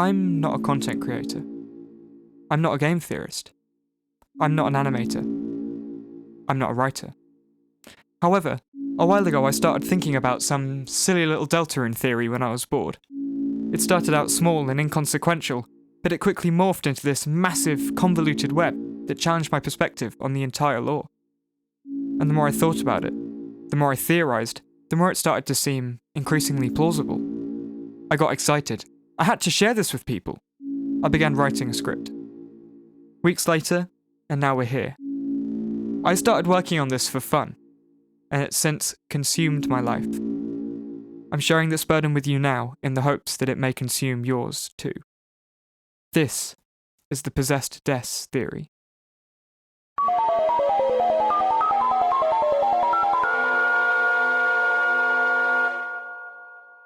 I'm not a content creator. I'm not a game theorist. I'm not an animator. I'm not a writer. However, a while ago I started thinking about some silly little Deltarune theory when I was bored. It started out small and inconsequential, but it quickly morphed into this massive, convoluted web that challenged my perspective on the entire lore. And the more I thought about it, the more I theorized, the more it started to seem increasingly plausible. I got excited. I had to share this with people. I began writing a script. Weeks later, and now we're here. I started working on this for fun, and it's since consumed my life. I'm sharing this burden with you now in the hopes that it may consume yours too. This is the possessed Des theory.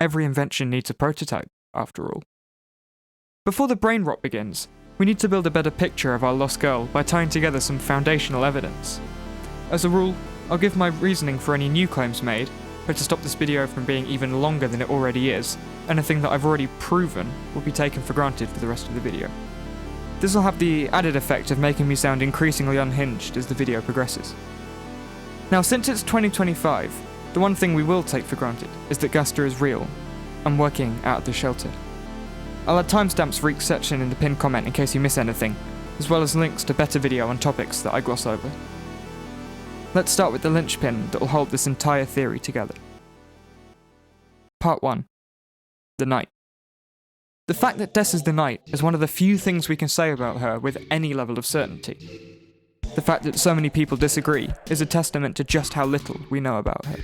Every invention needs a prototype, after all. Before the brain rot begins, we need to build a better picture of our lost girl by tying together some foundational evidence. As a rule, I'll give my reasoning for any new claims made, but to stop this video from being even longer than it already is, anything that I've already proven will be taken for granted for the rest of the video. This will have the added effect of making me sound increasingly unhinged as the video progresses. Now, since it's 2025, the one thing we will take for granted is that Guster is real and working out of the shelter. I'll add timestamps for each section in the pinned comment in case you miss anything, as well as links to better video on topics that I gloss over. Let's start with the linchpin that will hold this entire theory together. Part 1. The Night. The fact that Des is the Night is one of the few things we can say about her with any level of certainty. The fact that so many people disagree is a testament to just how little we know about her.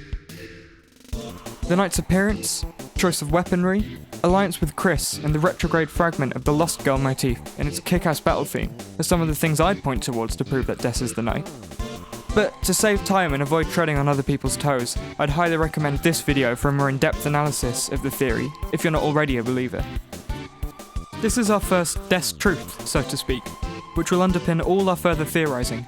The Night's appearance, choice of weaponry, alliance with Chris, and the retrograde fragment of the Lost Girl motif in its kick-ass battle theme are some of the things I'd point towards to prove that Des is the Night. But to save time and avoid treading on other people's toes, I'd highly recommend this video for a more in-depth analysis of the theory, if you're not already a believer. This is our first Des truth, so to speak, which will underpin all our further theorizing,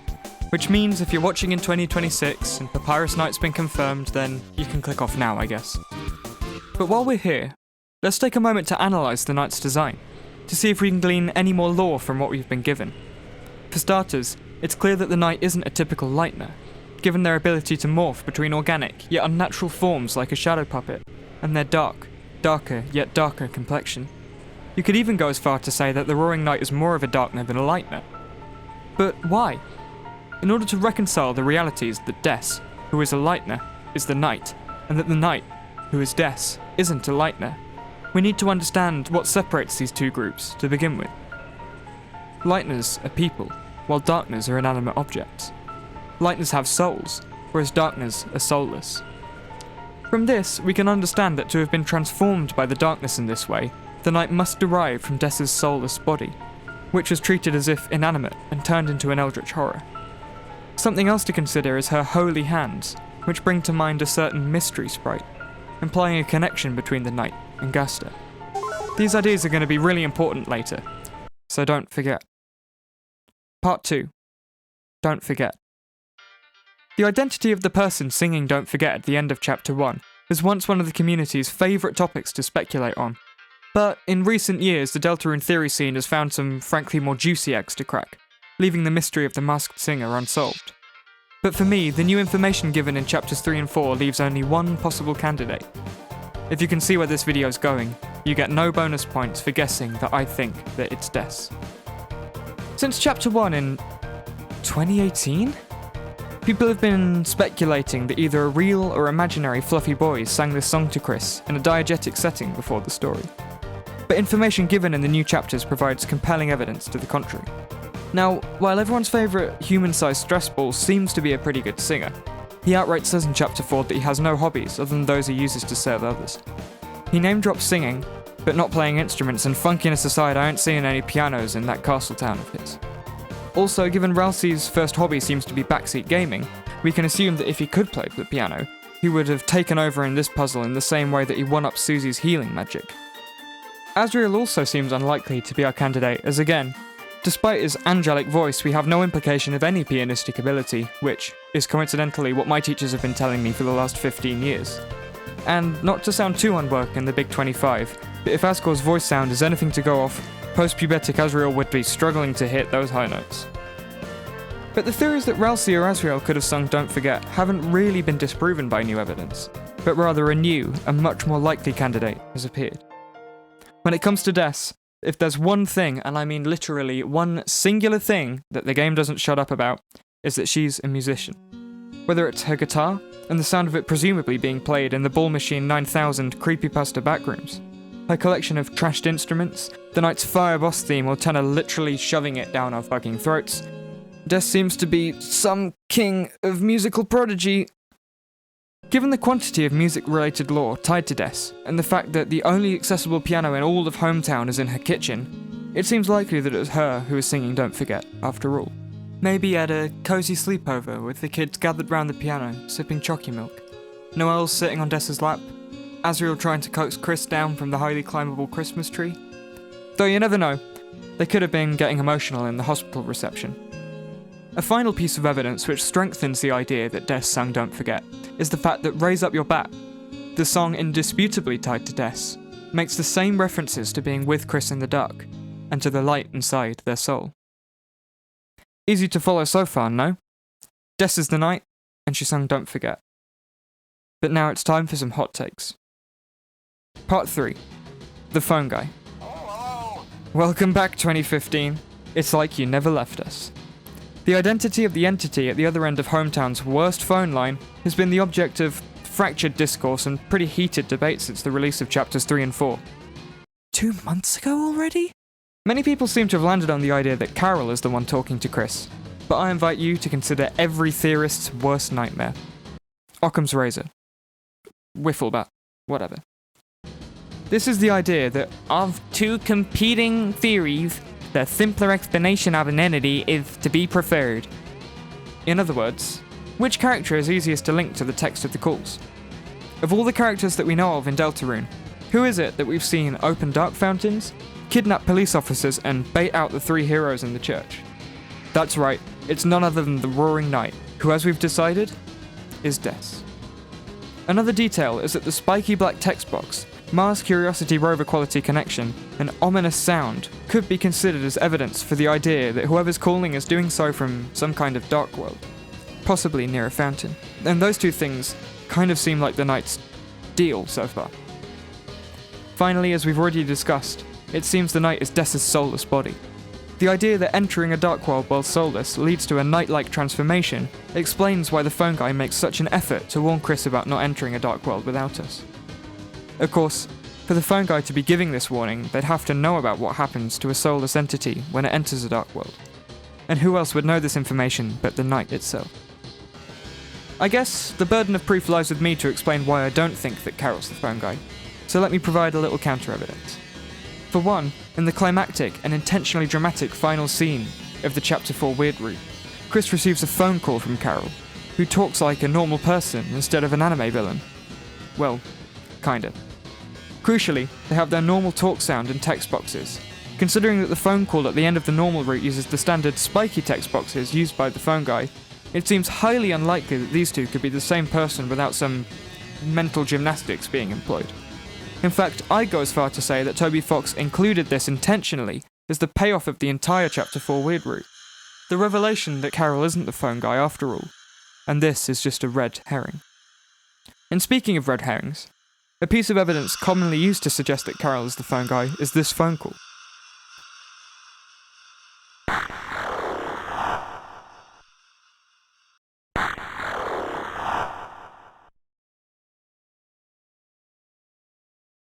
which means if you're watching in 2026 and Papyrus Night's been confirmed, then you can click off now, I guess. But while we're here, let's take a moment to analyse the Night's design, to see if we can glean any more lore from what we've been given. For starters, it's clear that the Night isn't a typical Lightner, given their ability to morph between organic yet unnatural forms like a shadow puppet, and their darker yet darker complexion. You could even go as far to say that the Roaring Night is more of a Darkner than a Lightner. But why? In order to reconcile the realities that Des, who is a Lightner, is the Night, and that the Night, who is Des, isn't a Lightner, we need to understand what separates these two groups to begin with. Lightners are people, while Darkners are inanimate objects. Lightners have souls, whereas Darkners are soulless. From this, we can understand that to have been transformed by the darkness in this way, the Night must derive from Des's soulless body, which was treated as if inanimate and turned into an eldritch horror. Something else to consider is her holy hands, which bring to mind a certain mystery sprite, implying a connection between the Night and Guster. These ideas are going to be really important later, so don't forget. Part 2. Don't forget. The identity of the person singing Don't Forget at the end of Chapter 1 was once one of the community's favourite topics to speculate on. But in recent years, the Deltarune theory scene has found some frankly more juicy eggs to crack, leaving the mystery of the masked singer unsolved. But for me, the new information given in Chapters 3 and 4 leaves only one possible candidate. If you can see where this video is going, you get no bonus points for guessing that I think that it's Des. Since Chapter 1 in 2018? People have been speculating that either a real or imaginary fluffy boy sang this song to Chris in a diegetic setting before the story. But information given in the new chapters provides compelling evidence to the contrary. Now, while everyone's favourite human-sized stress ball seems to be a pretty good singer, he outright says in Chapter 4 that he has no hobbies other than those he uses to serve others. He name-drops singing, but not playing instruments, and funkiness aside, I ain't seeing any pianos in that castle town of his. Also, given Ralsei's first hobby seems to be backseat gaming, we can assume that if he could play the piano, he would have taken over in this puzzle in the same way that he one-upped Susie's healing magic. Asriel also seems unlikely to be our candidate, as again, despite his angelic voice, we have no implication of any pianistic ability, which is coincidentally what my teachers have been telling me for the last 15 years. And not to sound too unwoke in the Big 25, but if Asgore's voice sound is anything to go off, post-pubertic Asriel would be struggling to hit those high notes. But the theories that Ralsei or Asriel could have sung Don't Forget haven't really been disproven by new evidence, but rather a new and much more likely candidate has appeared. When it comes to Des, if there's one thing, and I mean literally one singular thing, that the game doesn't shut up about, is that she's a musician. Whether it's her guitar, and the sound of it presumably being played in the Ball Machine 9000 creepypasta backrooms, her collection of trashed instruments, the Knight's Fire Boss theme or tenor literally shoving it down our fucking throats, Des seems to be some king of musical prodigy. Given the quantity of music-related lore tied to Des, and the fact that the only accessible piano in all of Hometown is in her kitchen, it seems likely that it was her who was singing Don't Forget, after all. Maybe at a cosy sleepover with the kids gathered round the piano, sipping chalky milk. Noelle's sitting on Des's lap, Asriel trying to coax Chris down from the highly climbable Christmas tree. Though you never know, they could have been getting emotional in the hospital reception. A final piece of evidence which strengthens the idea that Des sang Don't Forget is the fact that Raise Up Your Bat, the song indisputably tied to Des, makes the same references to being with Chris in the dark, and to the light inside their soul. Easy to follow so far, no? Des is the Knight, and she sang Don't Forget. But now it's time for some hot takes. Part 3. The Phone Guy. Welcome back, 2015. It's like you never left us. The identity of the entity at the other end of Hometown's worst phone line has been the object of fractured discourse and pretty heated debate since the release of chapters 3 and 4. 2 months ago already? Many people seem to have landed on the idea that Carol is the one talking to Chris, but I invite you to consider every theorist's worst nightmare. Occam's razor. Wiffle bat. Whatever. This is the idea that of two competing theories, the simpler explanation of an entity is to be preferred. In other words, which character is easiest to link to the text of the calls? Of all the characters that we know of in Deltarune, who is it that we've seen open dark fountains, kidnap police officers, and bait out the 3 heroes in the church? That's right, it's none other than the Roaring Knight, who, as we've decided, is Des. Another detail is that the spiky black text box, Mars Curiosity rover quality connection, and ominous sound could be considered as evidence for the idea that whoever's calling is doing so from some kind of dark world, possibly near a fountain. And those two things kind of seem like the Knight's deal so far. Finally, as we've already discussed, it seems the Knight is Des's soulless body. The idea that entering a dark world while soulless leads to a Knight-like transformation explains why the phone guy makes such an effort to warn Chris about not entering a dark world without us. Of course, for the phone guy to be giving this warning, they'd have to know about what happens to a soulless entity when it enters a dark world. And who else would know this information but the Knight itself? I guess the burden of proof lies with me to explain why I don't think that Carol's the phone guy, so let me provide a little counter-evidence. For one, in the climactic and intentionally dramatic final scene of the Chapter 4 Weird Route, Chris receives a phone call from Carol, who talks like a normal person instead of an anime villain. Well, kinda. Crucially, they have their normal talk sound and text boxes. Considering that the phone call at the end of the normal route uses the standard spiky text boxes used by the phone guy, it seems highly unlikely that these two could be the same person without some mental gymnastics being employed. In fact, I'd go as far to say that Toby Fox included this intentionally as the payoff of the entire Chapter 4 Weird Route. The revelation that Carol isn't the phone guy after all, and this is just a red herring. And speaking of red herrings, a piece of evidence commonly used to suggest that Carol is the phone guy is this phone call.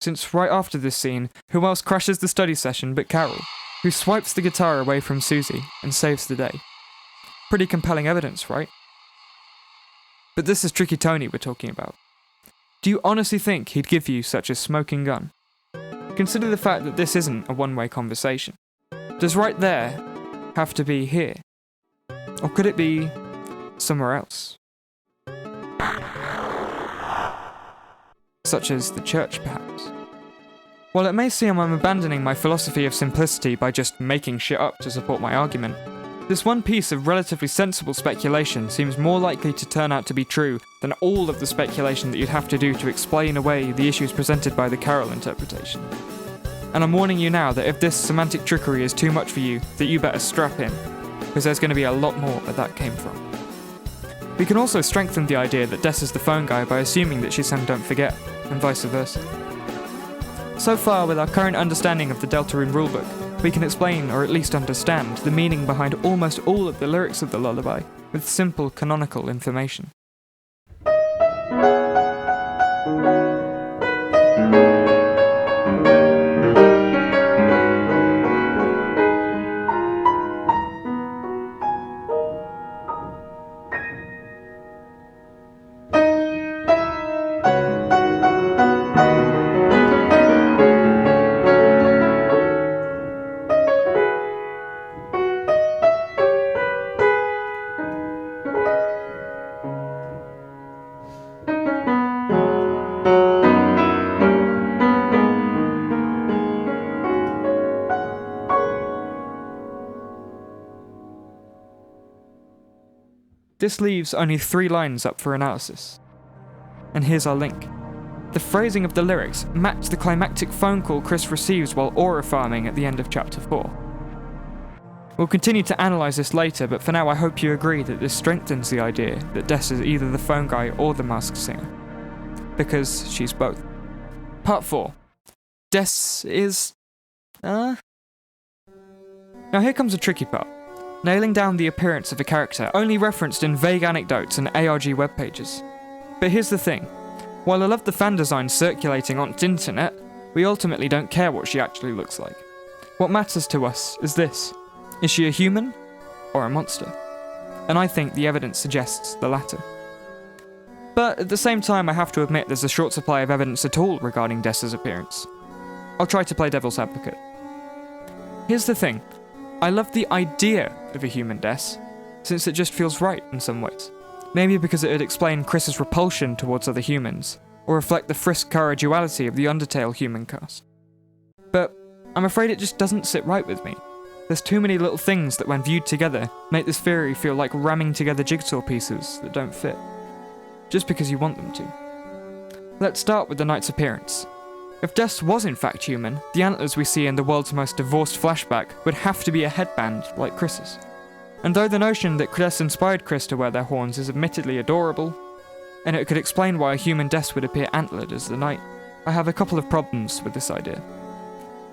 Since right after this scene, who else crashes the study session but Carol, who swipes the guitar away from Susie and saves the day? Pretty compelling evidence, right? But this is Tricky Tony we're talking about. Do you honestly think he'd give you such a smoking gun? Consider the fact that this isn't a one-way conversation. Does right there have to be here? Or could it be somewhere else? Such as the church, perhaps. While it may seem I'm abandoning my philosophy of simplicity by just making shit up to support my argument, this one piece of relatively sensible speculation seems more likely to turn out to be true than all of the speculation that you'd have to do to explain away the issues presented by the Carol interpretation. And I'm warning you now that if this semantic trickery is too much for you, that you better strap in, because there's going to be a lot more where that came from. We can also strengthen the idea that Des is the phone guy by assuming that she's saying don't forget, and vice versa. So far, with our current understanding of the Deltarune rulebook, we can explain, or at least understand, the meaning behind almost all of the lyrics of the lullaby, with simple canonical information. This leaves only 3 lines up for analysis. And here's our link. The phrasing of the lyrics match the climactic phone call Chris receives while aura farming at the end of chapter 4. We'll continue to analyse this later, but for now I hope you agree that this strengthens the idea that Des is either the phone guy or the masked singer. Because she's both. Part 4. Des is... Now here comes a tricky part. Nailing down the appearance of a character only referenced in vague anecdotes and ARG web pages. But here's the thing. While I love the fan designs circulating on the internet, we ultimately don't care what she actually looks like. What matters to us is this. Is she a human or a monster? And I think the evidence suggests the latter. But at the same time, I have to admit there's a short supply of evidence at all regarding Des's appearance. I'll try to play devil's advocate. Here's the thing. I love the idea of a human Des, since it just feels right in some ways. Maybe because it would explain Chris's repulsion towards other humans, or reflect the Frisk-Kara duality of the Undertale human cast. But I'm afraid it just doesn't sit right with me. There's too many little things that when viewed together, make this theory feel like ramming together jigsaw pieces that don't fit, just because you want them to. Let's start with the knight's appearance. If Des was in fact human, the antlers we see in the world's most divorced flashback would have to be a headband like Chris's. And though the notion that Des inspired Chris to wear their horns is admittedly adorable, and it could explain why a human Des would appear antlered as the knight, I have a couple of problems with this idea.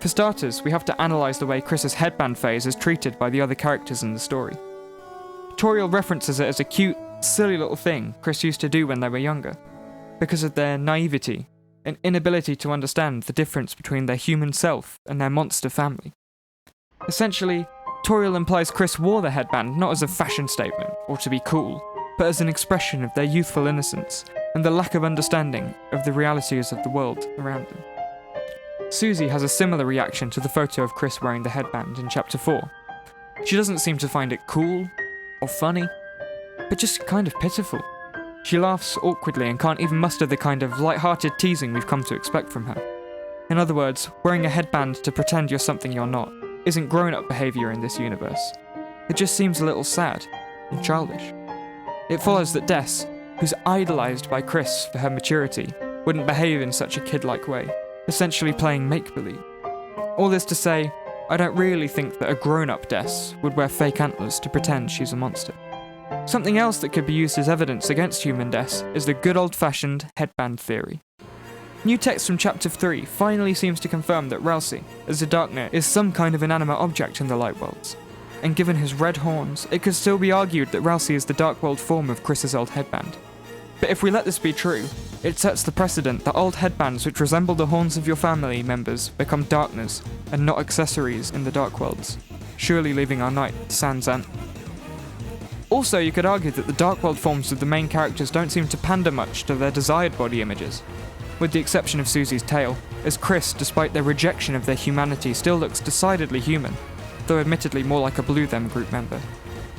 For starters, we have to analyse the way Chris's headband phase is treated by the other characters in the story. Toriel references it as a cute, silly little thing Chris used to do when they were younger, because of their naivety and inability to understand the difference between their human self and their monster family. Essentially, Toriel implies Chris wore the headband not as a fashion statement or to be cool, but as an expression of their youthful innocence and the lack of understanding of the realities of the world around them. Susie has a similar reaction to the photo of Chris wearing the headband in chapter 4. She doesn't seem to find it cool or funny, but just kind of pitiful. She laughs awkwardly and can't even muster the kind of light-hearted teasing we've come to expect from her. In other words, wearing a headband to pretend you're something you're not isn't grown-up behaviour in this universe. It just seems a little sad and childish. It follows that Des, who's idolised by Chris for her maturity, wouldn't behave in such a kid-like way, essentially playing make-believe. All this to say, I don't really think that a grown-up Des would wear fake antlers to pretend she's a monster. Something else that could be used as evidence against human Des is the good old-fashioned headband theory. New text from chapter 3 finally seems to confirm that Rousey, as a Dark Knight, is some kind of inanimate object in the Light Worlds. And given his red horns, it could still be argued that Rousey is the Dark World form of Chris's old headband. But if we let this be true, it sets the precedent that old headbands which resemble the horns of your family members become darkness and not accessories in the Dark Worlds, surely leaving our knight sans antler. Also, you could argue that the Dark World forms of the main characters don't seem to pander much to their desired body images, with the exception of Susie's tail, as Chris, despite their rejection of their humanity, still looks decidedly human, though admittedly more like a Blue Them group member.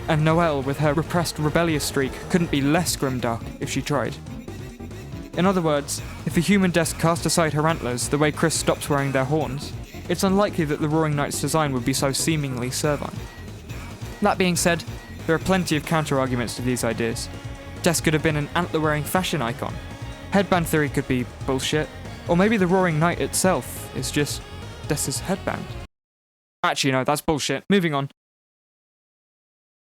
And Noelle, with her repressed rebellious streak, couldn't be less grimdark if she tried. In other words, if a human Des cast aside her antlers the way Chris stopped wearing their horns, it's unlikely that the Roaring Knight's design would be so seemingly servile. That being said, there are plenty of counter-arguments to these ideas. Des could have been an antler-wearing fashion icon. Headband theory could be bullshit. Or maybe the Roaring Knight itself is just Dess's headband. Actually, no, that's bullshit. Moving on.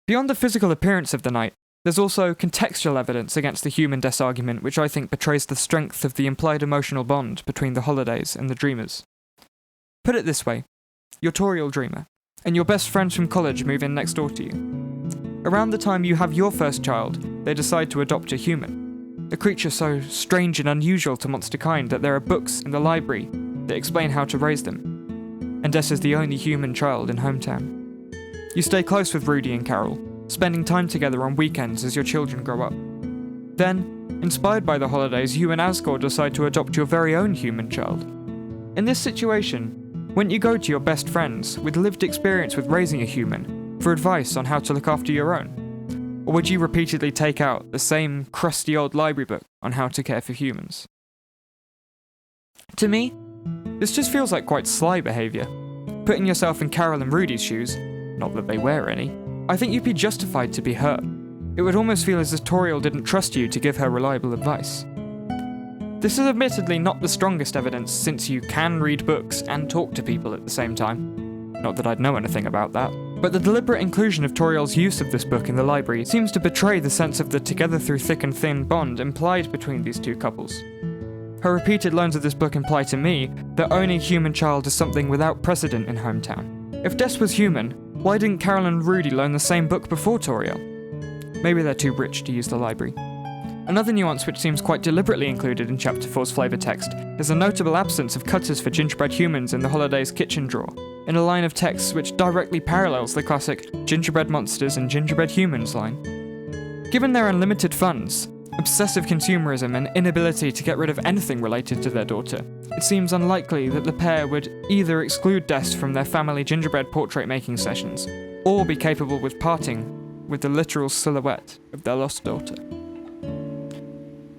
Beyond the physical appearance of the knight, there's also contextual evidence against the human Dess argument, which I think betrays the strength of the implied emotional bond between the Holidays and the Dreamers. Put it this way, you're Toriel Dreamer, and your best friends from college move in next door to you. Around the time you have your first child, they decide to adopt a human, a creature so strange and unusual to monsterkind that there are books in the library that explain how to raise them, and Dess is the only human child in hometown. You stay close with Rudy and Carol, spending time together on weekends as your children grow up. Then, inspired by the Holidays, you and Asgore decide to adopt your very own human child. In this situation, wouldn't you go to your best friends with lived experience with raising a human for advice on how to look after your own? Or would you repeatedly take out the same crusty old library book on how to care for humans? To me, this just feels like quite sly behaviour. Putting yourself in Carol and Rudy's shoes, not that they wear any, I think you'd be justified to be hurt. It would almost feel as if Toriel didn't trust you to give her reliable advice. This is admittedly not the strongest evidence, since you can read books and talk to people at the same time. Not that I'd know anything about that. But the deliberate inclusion of Toriel's use of this book in the library seems to betray the sense of the together through thick and thin bond implied between these two couples. Her repeated loans of this book imply to me that owning a human child is something without precedent in hometown. If Dess was human, why didn't Carol and Rudy loan the same book before Toriel? Maybe they're too rich to use the library. Another nuance which seems quite deliberately included in Chapter 4's flavour text is the notable absence of cutters for gingerbread humans in the Holidays' kitchen drawer, in a line of text which directly parallels the classic gingerbread monsters and gingerbread humans line. Given their unlimited funds, obsessive consumerism and inability to get rid of anything related to their daughter, it seems unlikely that the pair would either exclude Dess from their family gingerbread portrait-making sessions, or be capable with parting with the literal silhouette of their lost daughter.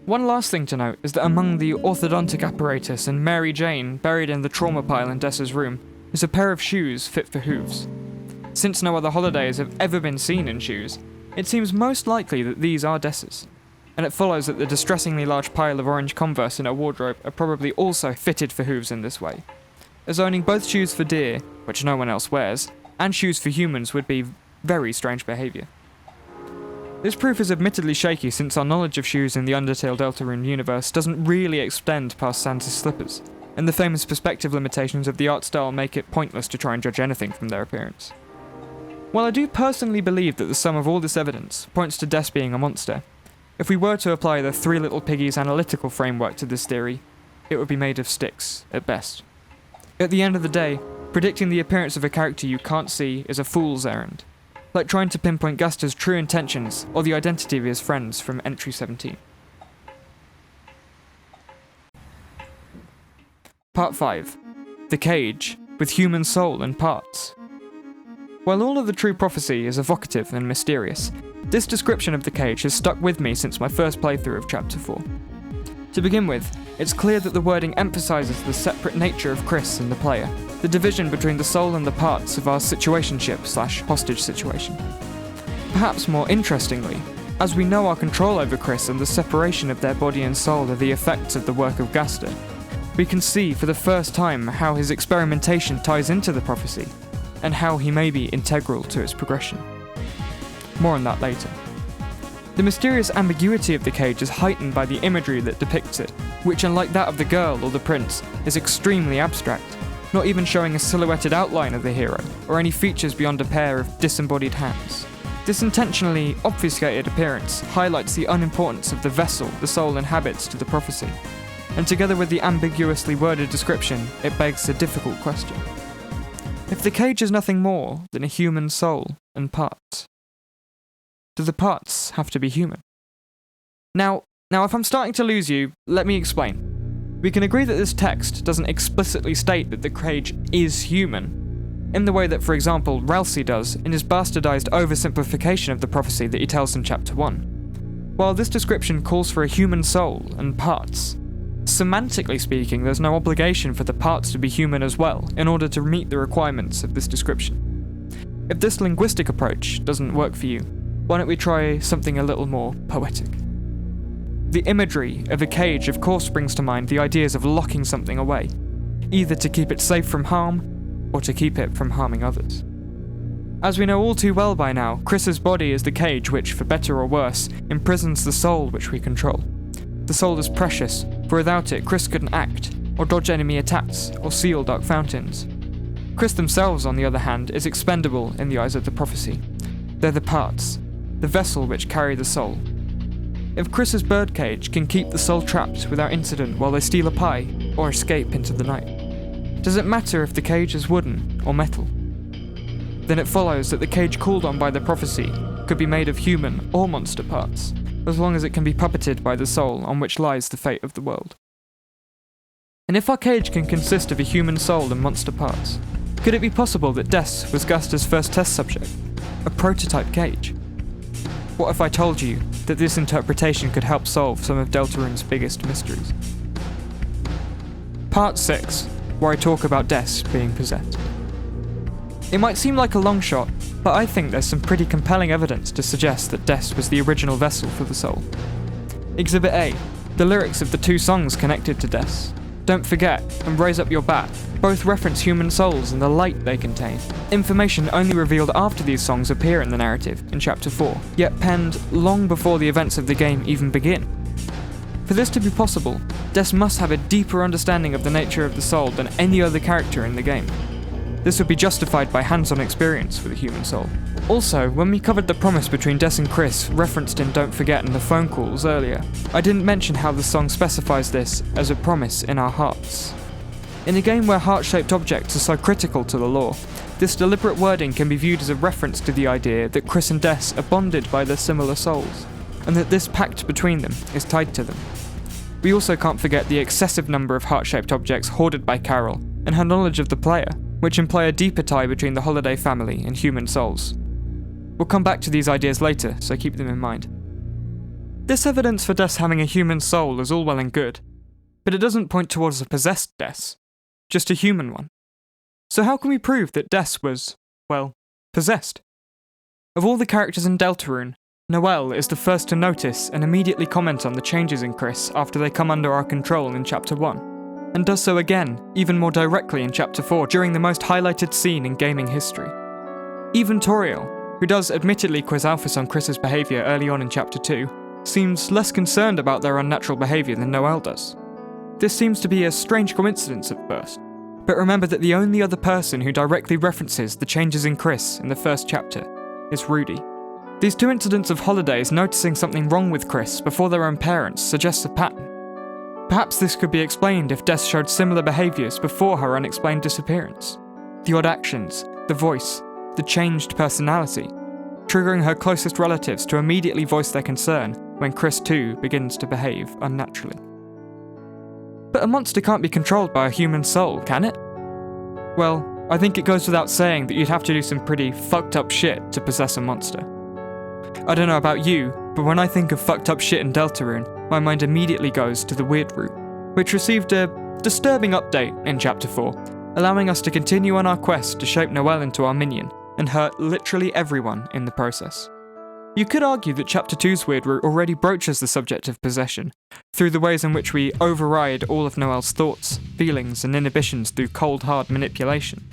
One last thing to note is that among the orthodontic apparatus and Mary Jane buried in the trauma pile in Dess's room is a pair of shoes fit for hooves. Since no other Holidays have ever been seen in shoes, it seems most likely that these are Dess's, and it follows that the distressingly large pile of orange Converse in her wardrobe are probably also fitted for hooves in this way, as owning both shoes for deer, which no one else wears, and shoes for humans would be very strange behaviour. This proof is admittedly shaky since our knowledge of shoes in the Undertale Deltarune universe doesn't really extend past Santa's slippers, and the famous perspective limitations of the art style make it pointless to try and judge anything from their appearance. While I do personally believe that the sum of all this evidence points to Dess being a monster, if we were to apply the Three Little Piggies analytical framework to this theory, it would be made of sticks, at best. At the end of the day, predicting the appearance of a character you can't see is a fool's errand, like trying to pinpoint Gaster's true intentions or the identity of his friends from Entry 17. Part 5. The Cage, with human soul and parts. While all of the true prophecy is evocative and mysterious, this description of the cage has stuck with me since my first playthrough of Chapter 4. To begin with, it's clear that the wording emphasises the separate nature of Chris and the player, the division between the soul and the parts of our situationship/hostage situation. Perhaps more interestingly, as we know our control over Chris and the separation of their body and soul are the effects of the work of Gaster, we can see for the first time how his experimentation ties into the prophecy, and how he may be integral to its progression. More on that later. The mysterious ambiguity of the cage is heightened by the imagery that depicts it, which unlike that of the girl or the prince, is extremely abstract, not even showing a silhouetted outline of the hero, or any features beyond a pair of disembodied hands. This intentionally obfuscated appearance highlights the unimportance of the vessel the soul inhabits to the prophecy, and together with the ambiguously worded description, it begs a difficult question. If the cage is nothing more than a human soul and parts, do the parts have to be human? Now if I'm starting to lose you, let me explain. We can agree that this text doesn't explicitly state that the cage is human, in the way that, for example, Ralsei does in his bastardized oversimplification of the prophecy that he tells in Chapter 1. While this description calls for a human soul and parts, semantically speaking, there's no obligation for the parts to be human as well in order to meet the requirements of this description. If this linguistic approach doesn't work for you, why don't we try something a little more poetic? The imagery of a cage of course brings to mind the ideas of locking something away. either to keep it safe from harm, or to keep it from harming others. As we know all too well by now, Chris's body is the cage which, for better or worse, imprisons the soul which we control. The soul is precious, for without it, Chris couldn't act, or dodge enemy attacks, or seal dark fountains. Chris themselves, on the other hand, is expendable in the eyes of the prophecy. They're the parts, the vessel which carry the soul. If Chris's birdcage can keep the soul trapped without incident while they steal a pie, or escape into the night, does it matter if the cage is wooden or metal? Then it follows that the cage called on by the prophecy could be made of human or monster parts, as long as it can be puppeted by the soul on which lies the fate of the world. And if our cage can consist of a human soul and monster parts, could it be possible that Des was Gusta's first test subject, a prototype cage? What if I told you that this interpretation could help solve some of Deltarune's biggest mysteries? Part 6, where I talk about Des being possessed. It might seem like a long shot, but I think there's some pretty compelling evidence to suggest that Des was the original vessel for the soul. Exhibit A, the lyrics of the two songs connected to Des, Don't Forget and Raise Up Your Bat, both reference human souls and the light they contain. Information only revealed after these songs appear in the narrative, in Chapter 4, yet penned long before the events of the game even begin. For this to be possible, Des must have a deeper understanding of the nature of the soul than any other character in the game. This would be justified by hands-on experience with a human soul. Also, when we covered the promise between Des and Chris, referenced in Don't Forget and the phone calls earlier, I didn't mention how the song specifies this as a promise in our hearts. In a game where heart-shaped objects are so critical to the lore, this deliberate wording can be viewed as a reference to the idea that Chris and Des are bonded by their similar souls, and that this pact between them is tied to them. We also can't forget the excessive number of heart-shaped objects hoarded by Carol, and her knowledge of the player, which imply a deeper tie between the Holiday family and human souls. We'll come back to these ideas later, so keep them in mind. This evidence for Des having a human soul is all well and good, but it doesn't point towards a possessed Des, just a human one. So how can we prove that Des was, well, possessed? Of all the characters in Deltarune, Noelle is the first to notice and immediately comment on the changes in Chris after they come under our control in Chapter 1. And does so again, even more directly in Chapter 4 during the most highlighted scene in gaming history. Even Toriel, who does admittedly quiz Alphys on Chris's behaviour early on in Chapter 2, seems less concerned about their unnatural behaviour than Noelle does. This seems to be a strange coincidence at first, but remember that the only other person who directly references the changes in Chris in the first chapter is Rudy. These two incidents of Holidays noticing something wrong with Chris before their own parents suggests a pattern. Perhaps this could be explained if Des showed similar behaviours before her unexplained disappearance. The odd actions, the voice, the changed personality, triggering her closest relatives to immediately voice their concern when Chris too begins to behave unnaturally. But a monster can't be controlled by a human soul, can it? Well, I think it goes without saying that you'd have to do some pretty fucked up shit to possess a monster. I don't know about you, but when I think of fucked up shit in Deltarune, my mind immediately goes to the Weird Root, which received a disturbing update in Chapter 4, allowing us to continue on our quest to shape Noelle into our minion, and hurt literally everyone in the process. You could argue that Chapter 2's Weird Root already broaches the subject of possession, through the ways in which we override all of Noelle's thoughts, feelings, and inhibitions through cold hard manipulation.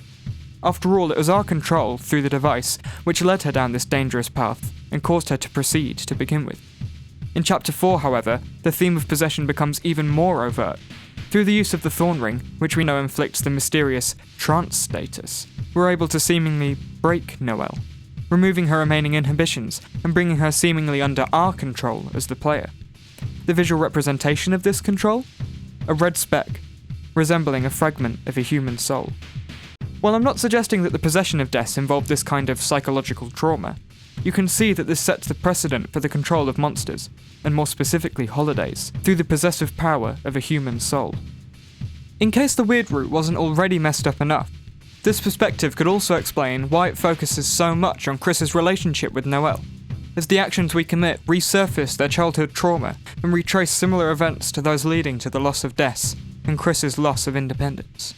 After all, it was our control, through the device, which led her down this dangerous path, and caused her to proceed to begin with. In Chapter 4, however, the theme of possession becomes even more overt. Through the use of the Thorn Ring, which we know inflicts the mysterious trance status, we're able to seemingly break Noelle, removing her remaining inhibitions and bringing her seemingly under our control as the player. The visual representation of this control? A red speck, resembling a fragment of a human soul. While I'm not suggesting that the possession of Des involved this kind of psychological trauma, you can see that this sets the precedent for the control of monsters, and more specifically Holidays, through the possessive power of a human soul. In case the Weird Root wasn't already messed up enough, this perspective could also explain why it focuses so much on Chris's relationship with Noelle, as the actions we commit resurface their childhood trauma and retrace similar events to those leading to the loss of Des and Chris's loss of independence.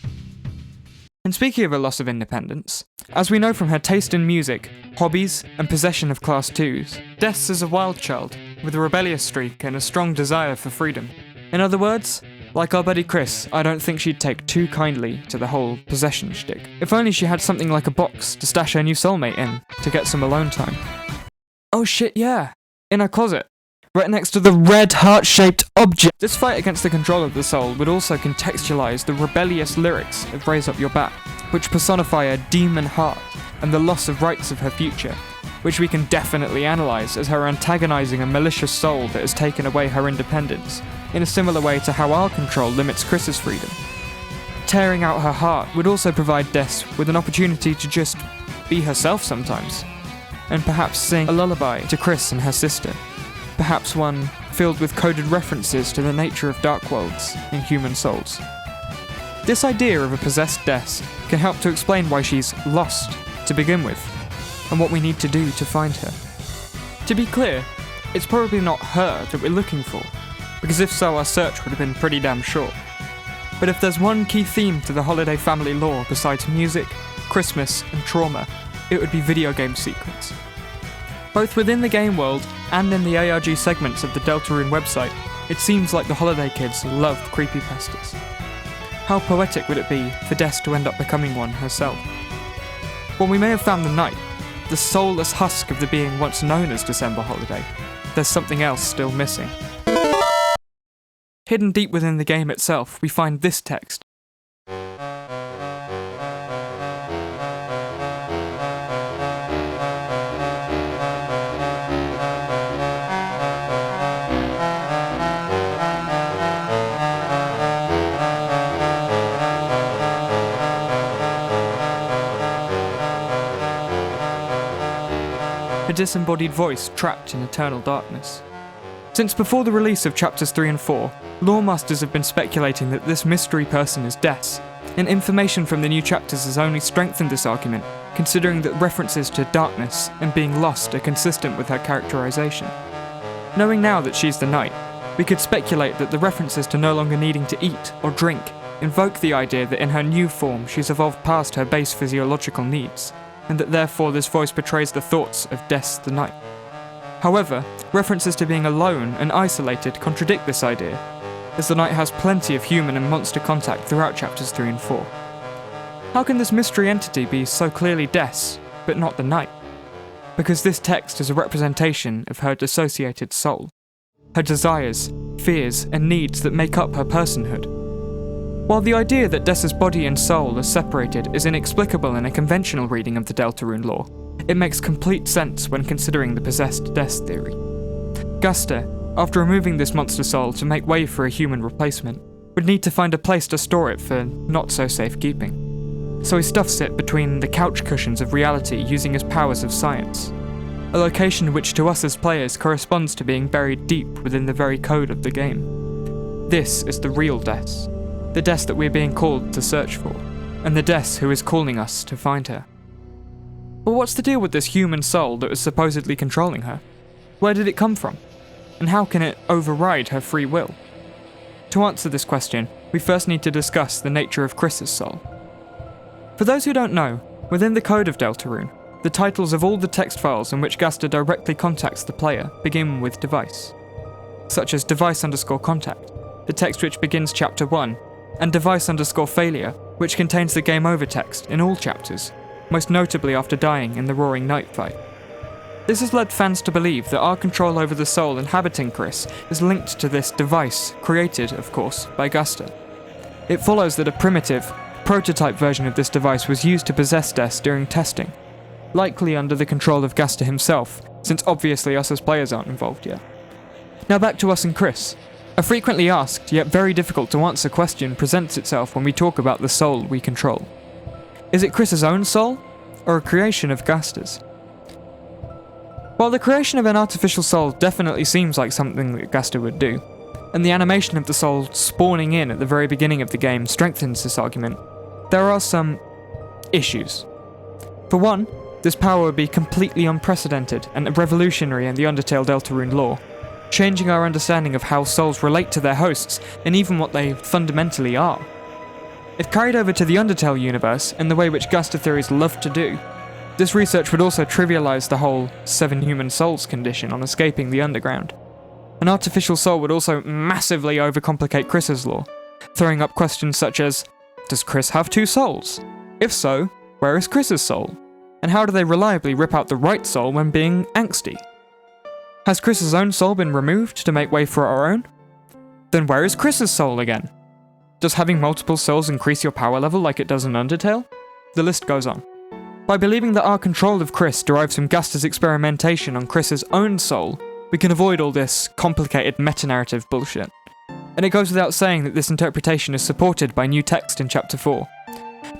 And speaking of a loss of independence, as we know from her taste in music, hobbies, and possession of Class 2s, Des is a wild child, with a rebellious streak and a strong desire for freedom. In other words, Like our buddy Chris, I don't think she'd take too kindly to the whole possession shtick. If only she had something like a box to stash her new soulmate in, to get some alone time. Oh shit, yeah! In her closet. Right next to the red heart-shaped object. This fight against the control of the soul would also contextualize the rebellious lyrics of Raise Up Your Back, which personify a demon heart and the loss of rights of her future, which we can definitely analyze as her antagonizing a malicious soul that has taken away her independence, in a similar way to how our control limits Chris's freedom. Tearing out her heart would also provide Des with an opportunity to just be herself sometimes, and perhaps sing a lullaby to Chris and her sister. Perhaps one filled with coded references to the nature of dark worlds and human souls. This idea of a possessed Des can help to explain why she's lost to begin with, and what we need to do to find her. To be clear, it's probably not her that we're looking for, because if so our search would have been pretty damn short. But if there's one key theme to the holiday family lore besides music, Christmas, and trauma, it would be video game secrets. Both within the game world and in the ARG segments of the Deltarune website, it seems like the holiday kids loved creepypastas. How poetic would it be for Des to end up becoming one herself? While we may have found the night, the soulless husk of the being once known as December Holiday, there's something else still missing. Hidden deep within the game itself, we find this text. A disembodied voice trapped in eternal darkness. Since before the release of chapters 3 and 4, lore masters have been speculating that this mystery person is Des, and information from the new chapters has only strengthened this argument, considering that references to darkness and being lost are consistent with her characterization. Knowing now that she's the Night, we could speculate that the references to no longer needing to eat or drink invoke the idea that in her new form she's evolved past her base physiological needs, and that therefore this voice portrays the thoughts of Des the Night. However, references to being alone and isolated contradict this idea, as the Night has plenty of human and monster contact throughout chapters 3 and 4. How can this mystery entity be so clearly Des, but not the Night? Because this text is a representation of her dissociated soul, her desires, fears, and needs that make up her personhood. While the idea that Des's body and soul are separated is inexplicable in a conventional reading of the Deltarune lore, it makes complete sense when considering the possessed Des theory. Guster, after removing this monster soul to make way for a human replacement, would need to find a place to store it for not-so-safe keeping. So he stuffs it between the couch cushions of reality using his powers of science, a location which to us as players corresponds to being buried deep within the very code of the game. This is the real Des, the Des that we're being called to search for, and the Des who is calling us to find her. But what's the deal with this human soul that was supposedly controlling her? Where did it come from? And how can it override her free will? To answer this question, we first need to discuss the nature of Chris's soul. For those who don't know, within the code of Deltarune, the titles of all the text files in which Gaster directly contacts the player begin with device, such as device_contact, the text which begins chapter 1, and device_failure, which contains the game over text in all chapters, most notably after dying in the Roaring Night fight. This has led fans to believe that our control over the soul inhabiting Chris is linked to this device, created, of course, by Gaster. It follows that a primitive, prototype version of this device was used to possess Des during testing, likely under the control of Gaster himself, since obviously us as players aren't involved yet. Now back to us and Chris. A frequently asked, yet very difficult to answer question presents itself when we talk about the soul we control. Is it Chris's own soul, or a creation of Gaster's? While the creation of an artificial soul definitely seems like something that Gaster would do, and the animation of the soul spawning in at the very beginning of the game strengthens this argument, there are some issues. For one, this power would be completely unprecedented and revolutionary in the Undertale Deltarune lore, changing our understanding of how souls relate to their hosts and even what they fundamentally are. If carried over to the Undertale universe in the way which Gaster theories love to do, this research would also trivialize the whole 7 human souls condition on escaping the underground. An artificial soul would also massively overcomplicate Chris's lore, throwing up questions such as, does Chris have two souls? If so, where is Chris's soul? And how do they reliably rip out the right soul when being angsty? Has Chris's own soul been removed to make way for our own? Then where is Chris's soul again? Does having multiple souls increase your power level like it does in Undertale? The list goes on. By believing that our control of Chris derives from Gaster's experimentation on Chris's own soul, we can avoid all this complicated meta-narrative bullshit. And it goes without saying that this interpretation is supported by new text in Chapter 4.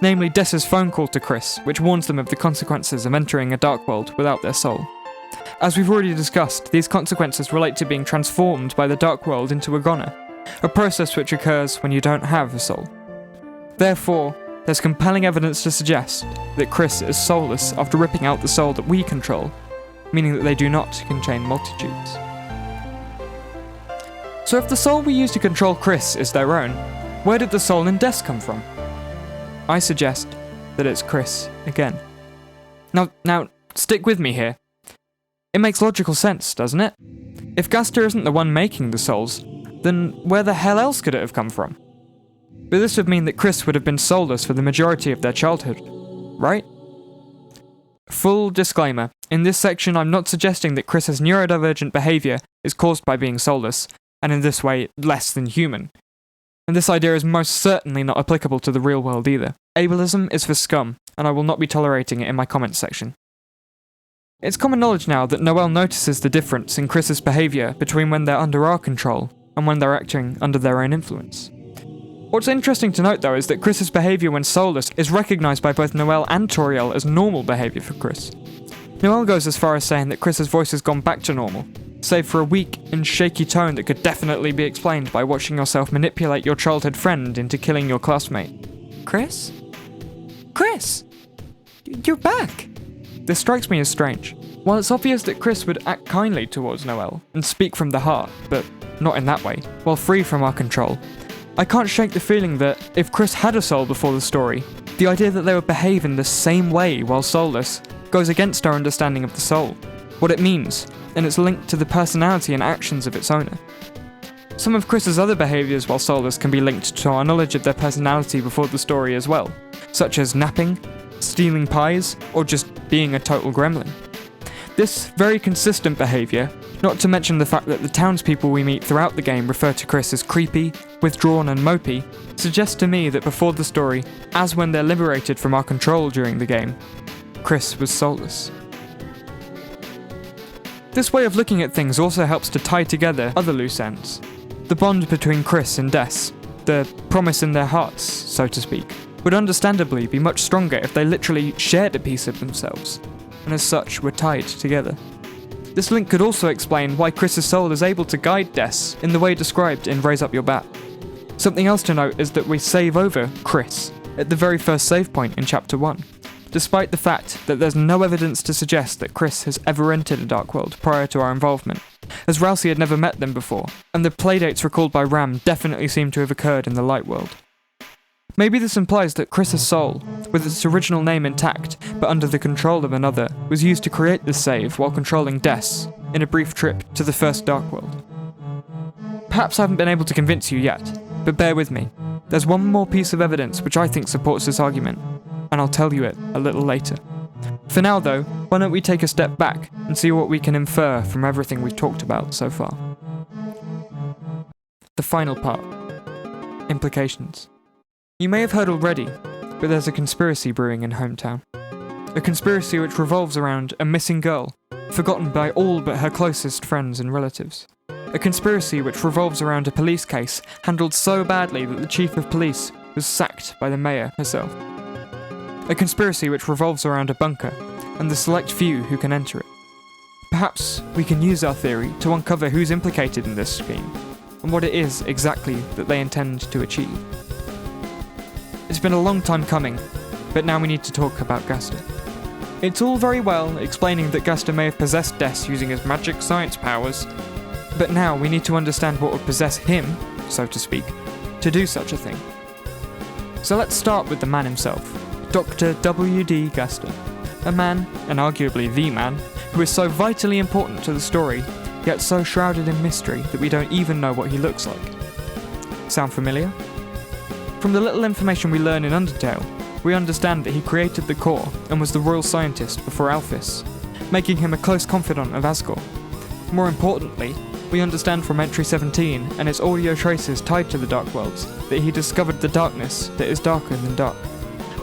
Namely Dessa's phone call to Chris, which warns them of the consequences of entering a dark world without their soul. As we've already discussed, these consequences relate to being transformed by the dark world into a goner, a process which occurs when you don't have a soul. Therefore, there's compelling evidence to suggest that Chris is soulless after ripping out the soul that we control, meaning that they do not contain multitudes. So if the soul we use to control Chris is their own, where did the soul in Des come from? I suggest that it's Chris again. Now, stick with me here. It makes logical sense, doesn't it? If Gaster isn't the one making the souls, then where the hell else could it have come from? But this would mean that Chris would have been soulless for the majority of their childhood, right? Full disclaimer, in this section I'm not suggesting that Chris's neurodivergent behaviour is caused by being soulless, and in this way less than human. And this idea is most certainly not applicable to the real world either. Ableism is for scum, and I will not be tolerating it in my comments section. It's common knowledge now that Noelle notices the difference in Chris's behaviour between when they're under our control and when they're acting under their own influence. What's interesting to note though is that Chris's behaviour when soulless is recognised by both Noelle and Toriel as normal behaviour for Chris. Noelle goes as far as saying that Chris's voice has gone back to normal, save for a weak and shaky tone that could definitely be explained by watching yourself manipulate your childhood friend into killing your classmate. Chris? Chris! You're back! This strikes me as strange. While it's obvious that Chris would act kindly towards Noelle and speak from the heart, but not in that way, while free from our control, I can't shake the feeling that if Chris had a soul before the story, the idea that they would behave in the same way while soulless goes against our understanding of the soul, what it means, and its link to the personality and actions of its owner. Some of Chris's other behaviours while soulless can be linked to our knowledge of their personality before the story as well, such as napping, stealing pies, or just being a total gremlin. This very consistent behaviour, not to mention the fact that the townspeople we meet throughout the game refer to Chris as creepy, withdrawn and mopey, suggests to me that before the story, as when they're liberated from our control during the game, Chris was soulless. This way of looking at things also helps to tie together other loose ends. The bond between Chris and Des, the promise in their hearts, so to speak, would understandably be much stronger if they literally shared a piece of themselves, and as such were tied together. This link could also explain why Chris's soul is able to guide Des in the way described in Raise Up Your Bat. Something else to note is that we save over Chris at the very first save point in Chapter 1, despite the fact that there's no evidence to suggest that Chris has ever entered a dark world prior to our involvement, as Rousey had never met them before, and the playdates recalled by Ram definitely seem to have occurred in the light world. Maybe this implies that Chris's soul, with its original name intact but under the control of another, was used to create this save while controlling Des in a brief trip to the first Dark World. Perhaps I haven't been able to convince you yet, but bear with me. There's one more piece of evidence which I think supports this argument, and I'll tell you it a little later. For now though, why don't we take a step back and see what we can infer from everything we've talked about so far. The final part. Implications. You may have heard already, but there's a conspiracy brewing in Hometown. A conspiracy which revolves around a missing girl, forgotten by all but her closest friends and relatives. A conspiracy which revolves around a police case handled so badly that the chief of police was sacked by the mayor herself. A conspiracy which revolves around a bunker, and the select few who can enter it. Perhaps we can use our theory to uncover who's implicated in this scheme, and what it is exactly that they intend to achieve. It's been a long time coming, but now we need to talk about Gaster. It's all very well explaining that Gaster may have possessed Des using his magic science powers, but now we need to understand what would possess him, so to speak, to do such a thing. So let's start with the man himself, Dr. W.D. Gaster, a man, and arguably the man, who is so vitally important to the story, yet so shrouded in mystery that we don't even know what he looks like. Sound familiar? From the little information we learn in Undertale, we understand that he created the core and was the royal scientist before Alphys, making him a close confidant of Asgore. More importantly, we understand from Entry 17 and its audio traces tied to the Dark Worlds that he discovered the darkness that is darker than dark,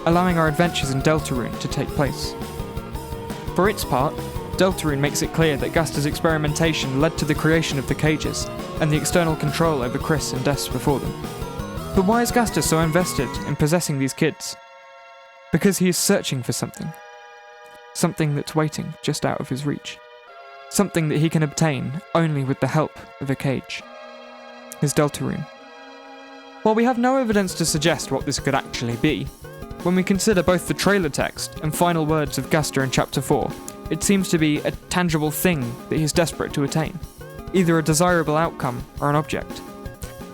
allowing our adventures in Deltarune to take place. For its part, Deltarune makes it clear that Gaster's experimentation led to the creation of the cages and the external control over Chris and Des before them. But why is Gaster so invested in possessing these kids? Because he is searching for something. Something that's waiting just out of his reach. Something that he can obtain only with the help of a cage. His Deltarune. While we have no evidence to suggest what this could actually be, when we consider both the trailer text and final words of Gaster in Chapter 4, it seems to be a tangible thing that he is desperate to attain. Either a desirable outcome or an object.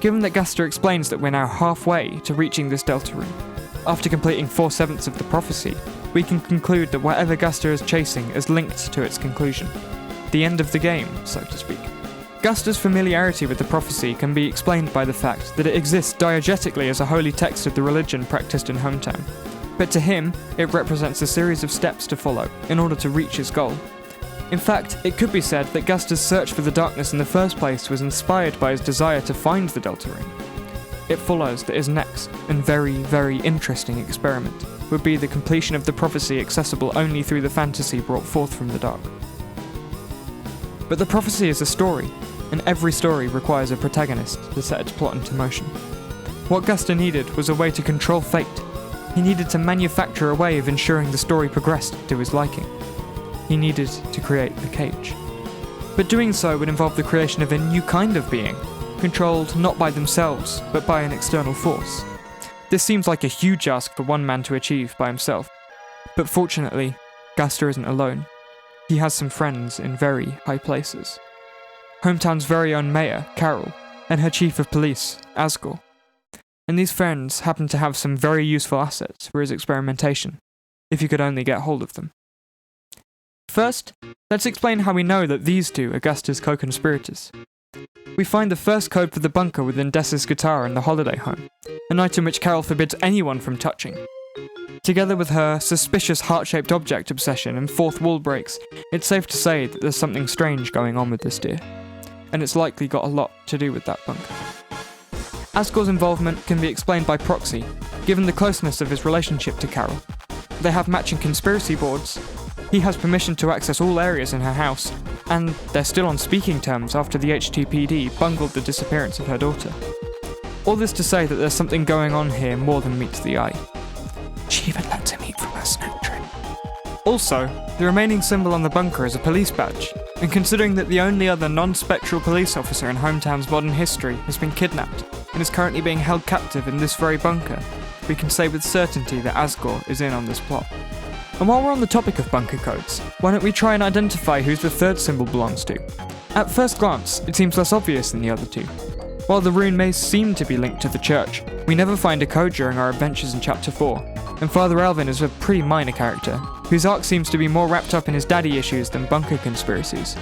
Given that Gaster explains that we're now halfway to reaching this Deltarune, after completing 4/7 of the prophecy, we can conclude that whatever Gaster is chasing is linked to its conclusion. The end of the game, so to speak. Gaster's familiarity with the prophecy can be explained by the fact that it exists diegetically as a holy text of the religion practiced in Hometown. But to him, it represents a series of steps to follow in order to reach his goal. In fact, it could be said that Gaster's search for the darkness in the first place was inspired by his desire to find the Deltarune. It follows that his next, and very, very interesting experiment would be the completion of the prophecy accessible only through the fantasy brought forth from the dark. But the prophecy is a story, and every story requires a protagonist to set its plot into motion. What Gaster needed was a way to control fate. He needed to manufacture a way of ensuring the story progressed to his liking. He needed to create the cage. But doing so would involve the creation of a new kind of being, controlled not by themselves, but by an external force. This seems like a huge ask for one man to achieve by himself, but fortunately, Gaster isn't alone. He has some friends in very high places. Hometown's very own mayor, Carol, and her chief of police, Asgore. And these friends happen to have some very useful assets for his experimentation, if he could only get hold of them. First, let's explain how we know that these two are Gaster's co-conspirators. We find the first code for the bunker within Des's guitar in the holiday home, an item which Carol forbids anyone from touching. Together with her suspicious heart-shaped object obsession and fourth wall breaks, it's safe to say that there's something strange going on with this deer, and it's likely got a lot to do with that bunker. Asgore's involvement can be explained by proxy, given the closeness of his relationship to Carol. They have matching conspiracy boards, he has permission to access all areas in her house, and they're still on speaking terms after the HTPD bungled the disappearance of her daughter. All this to say that there's something going on here more than meets the eye. She even lets him eat from her snack tray. Also, the remaining symbol on the bunker is a police badge, and considering that the only other non-spectral police officer in Hometown's modern history has been kidnapped and is currently being held captive in this very bunker, we can say with certainty that Asgore is in on this plot. And while we're on the topic of bunker codes, why don't we try and identify who the third symbol belongs to? At first glance, it seems less obvious than the other two. While the rune may seem to be linked to the church, we never find a code during our adventures in Chapter 4, and Father Alvin is a pretty minor character, whose arc seems to be more wrapped up in his daddy issues than bunker conspiracies.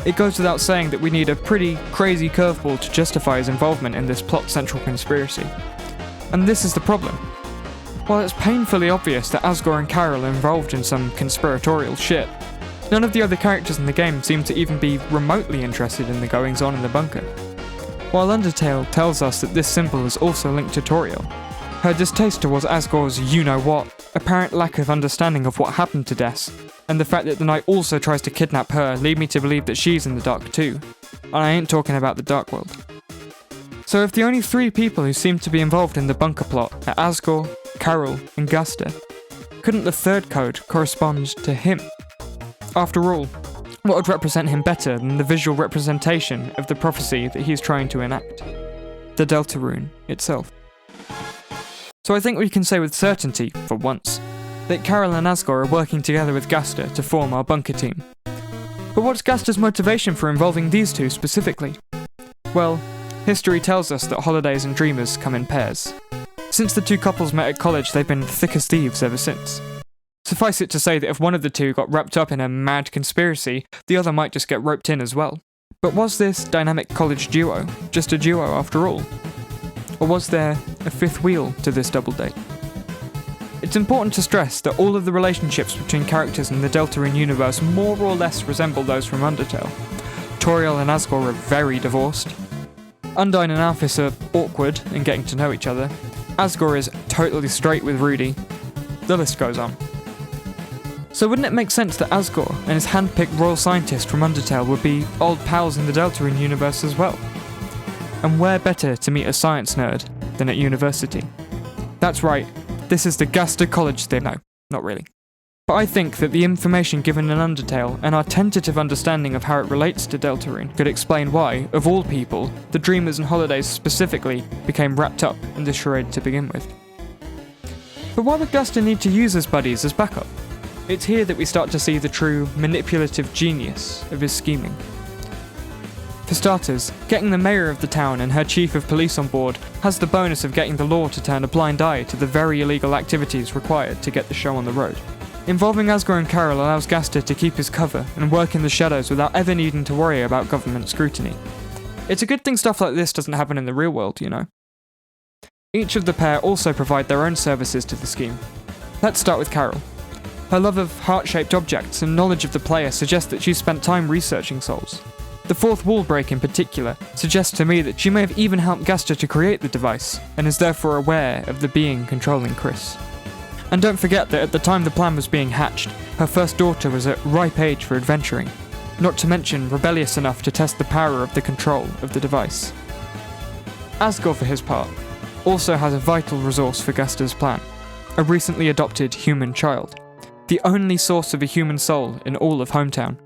It goes without saying that we need a pretty crazy curveball to justify his involvement in this plot-central conspiracy. And this is the problem. While it's painfully obvious that Asgore and Carol are involved in some conspiratorial shit, none of the other characters in the game seem to even be remotely interested in the goings-on in the bunker. While Undertale tells us that this symbol is also linked to Toriel, her distaste towards Asgore's you-know-what, apparent lack of understanding of what happened to Des, and the fact that the Knight also tries to kidnap her lead me to believe that she's in the dark too. And I ain't talking about the Dark World. So if the only three people who seem to be involved in the bunker plot are Asgore, Carol, and Gaster, couldn't the third code correspond to him? After all, what would represent him better than the visual representation of the prophecy that he's trying to enact? The Deltarune itself. So I think we can say with certainty, for once, that Carol and Asgore are working together with Gaster to form our bunker team. But what's Gaster's motivation for involving these two specifically? Well, history tells us that holidays and dreamers come in pairs. Since the two couples met at college, they've been thick as thieves ever since. Suffice it to say that if one of the two got wrapped up in a mad conspiracy, the other might just get roped in as well. But was this dynamic college duo just a duo after all? Or was there a fifth wheel to this double date? It's important to stress that all of the relationships between characters in the Deltarune universe more or less resemble those from Undertale. Toriel and Asgore are very divorced. Undyne and Alphys are awkward in getting to know each other. Asgore is totally straight with Rudy. The list goes on. So wouldn't it make sense that Asgore and his hand-picked royal scientist from Undertale would be old pals in the Deltarune universe as well? And where better to meet a science nerd than at university? That's right, this is the Gaster College thing. No, not really. But I think that the information given in Undertale and our tentative understanding of how it relates to Deltarune could explain why, of all people, the Dreamers and Holidays specifically became wrapped up in the charade to begin with. But why would Gaster need to use his buddies as backup? It's here that we start to see the true manipulative genius of his scheming. For starters, getting the mayor of the town and her chief of police on board has the bonus of getting the law to turn a blind eye to the very illegal activities required to get the show on the road. Involving Asgore and Carol allows Gaster to keep his cover and work in the shadows without ever needing to worry about government scrutiny. It's a good thing stuff like this doesn't happen in the real world, you know. Each of the pair also provide their own services to the scheme. Let's start with Carol. Her love of heart-shaped objects and knowledge of the player suggest that she's spent time researching souls. The fourth wall break in particular suggests to me that she may have even helped Gaster to create the device, and is therefore aware of the being controlling Chris. And don't forget that at the time the plan was being hatched, her first daughter was at ripe age for adventuring, not to mention rebellious enough to test the power of the control of the device. Asgore, for his part, also has a vital resource for Gaster's plan, a recently adopted human child, the only source of a human soul in all of Hometown.